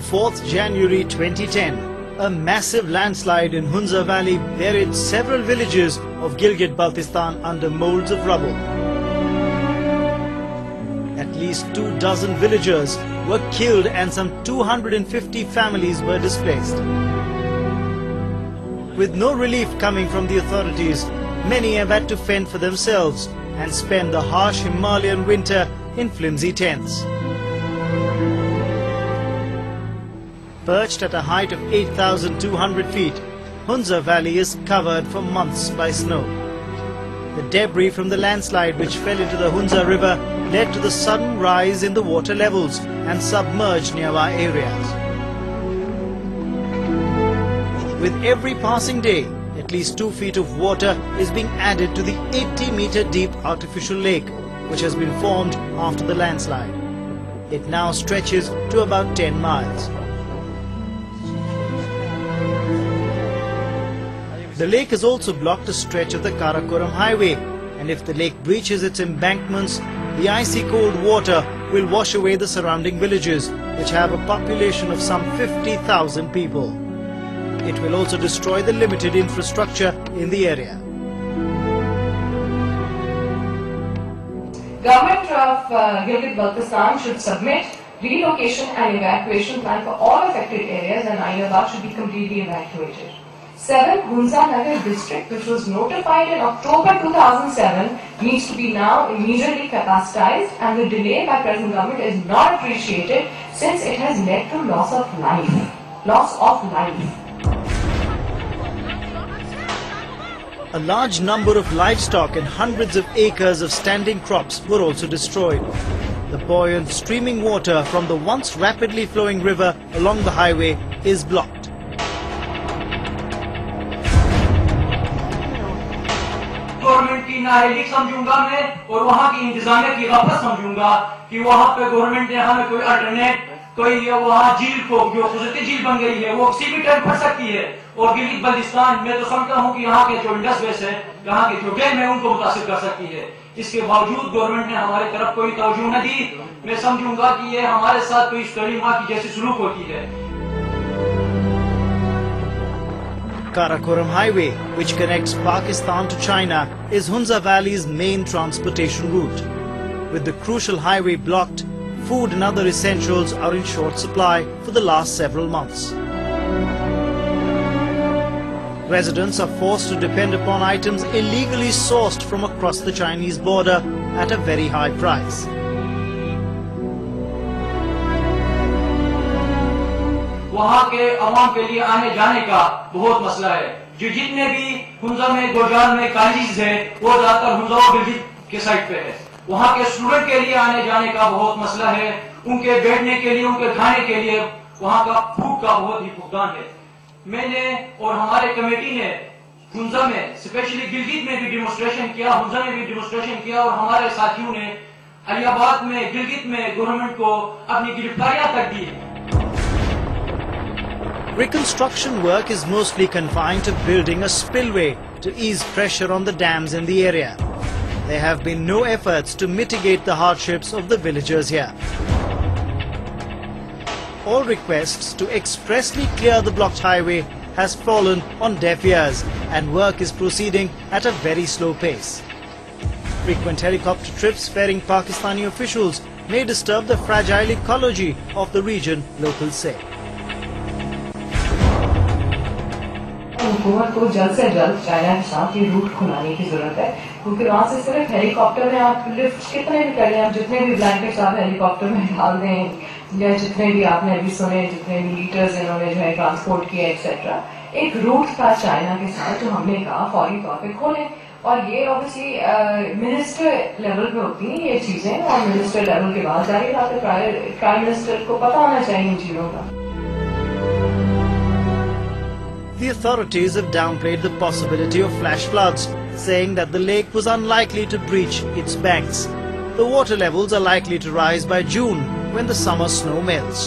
4th January 2010, a massive landslide in Hunza Valley buried several villages of Gilgit Baltistan under molds of rubble. At least 24 villagers were killed and some 250 families were displaced. With no relief coming from the authorities, many have had to fend for themselves and spend the harsh Himalayan winter in flimsy tents. Perched at a height of 8,200 feet, Hunza Valley is covered for months by snow. The debris from the landslide which fell into the Hunza River led to the sudden rise in the water levels and submerged nearby areas. With every passing day, at least 2 feet of water is being added to the 80-meter deep artificial lake which has been formed after the landslide. It now stretches to about 10 miles. The lake has also blocked a stretch of the Karakoram highway, and if the lake breaches its embankments, the icy cold water will wash away the surrounding villages, which have a population of some 50,000 people. It will also destroy the limited infrastructure in the area. Government of Gilgit Baltistan should submit relocation and evacuation plan for all affected areas, and Ainabad should be completely evacuated. 7. Hunza district, which was notified in October 2007, needs to be now immediately capacitized, and the delay by present government is not appreciated since it has led to loss of life. A large number of livestock and hundreds of acres of standing crops were also destroyed. The buoyant streaming water from the once rapidly flowing river along the highway is blocked. Government की नाअहली समझूंगा मैं और वहाँ की इंतजामिया की गफलत समझूंगा कि वहाँ पे गवर्नमेंट ने हमें कोई अल्टरनेट कोई वहाँ झील को जो खुसूसी झील बन गई है वो किसी भी टाइम फंस सकती है। और गिलगित बल्तिस्तान मैं तो समझता हूँ कि यहाँ के जो इंडस बेस है, यहाँ के जो डैम है, उनको मुतासिर कर सकती है। इसके बावजूद गवर्नमेंट ने हमारी तरफ कोई तवज्जो न दी। मैं समझूंगा कि ये हमारे साथ कोई स्टोरी माँ की जैसी सलूक होती है। Karakoram Highway, which connects Pakistan to China, is Hunza Valley's main transportation route. With the crucial highway blocked, food and other essentials are in short supply for the last several months. Residents are forced to depend upon items illegally sourced from across the Chinese border at a very high price. वहाँ के अवाम के लिए आने जाने का बहुत मसला है। जो जितने भी हुंजा में गोजान में कॉलेजेस है वो ज्यादातर हुंजा और गिलगित के साइड पे है। वहाँ के स्टूडेंट के लिए आने जाने का बहुत मसला है। उनके बैठने के लिए, उनके खाने के लिए वहाँ का फूड का बहुत ही भुगतान है। मैंने और हमारे कमेटी ने हुंजा में स्पेशली गिलगित में भी डेमोन्स्ट्रेशन किया, हुंजा में भी डेमोन्स्ट्रेशन किया और हमारे साथियों ने अलियाबाद में गिलगित में गवर्नमेंट को अपनी गिरफ्तारियां तक दी। Reconstruction work is mostly confined to building a spillway to ease pressure on the dams in the area. There have been no efforts to mitigate the hardships of the villagers here. All requests to expressly clear the blocked highway has fallen on deaf ears, and work is proceeding at a very slow pace. Frequent helicopter trips ferrying Pakistani officials may disturb the fragile ecology of the region, locals say. हुकूमत को जल्द से जल्द China के साथ ये root खुलाने की जरूरत है, क्योंकि वहाँ से सिर्फ हेलीकॉप्टर में आप लिफ्ट कितने भी कर लें, आप जितने भी ब्लैंकेट्स आप हेलीकॉप्टर में डाल दें, या जितने भी आपने अभी सुने, जितने भी लीटर्स इन्होंने जो है ट्रांसपोर्ट किया एक्सेट्रा, एक रूट था चाइना के साथ जो हमने कहा फौरी तौर पे खोलें। और ये ऑब्वियसली मिनिस्टर लेवल पे होती हैं ये चीजें, और मिनिस्टर लेवल के बाद जारी बात है, प्राइम मिनिस्टर को पता होना चाहिए इन चीजों का। The authorities have downplayed the possibility of flash floods, saying that the lake was unlikely to breach its banks. The water levels are likely to rise by June when the summer snow melts.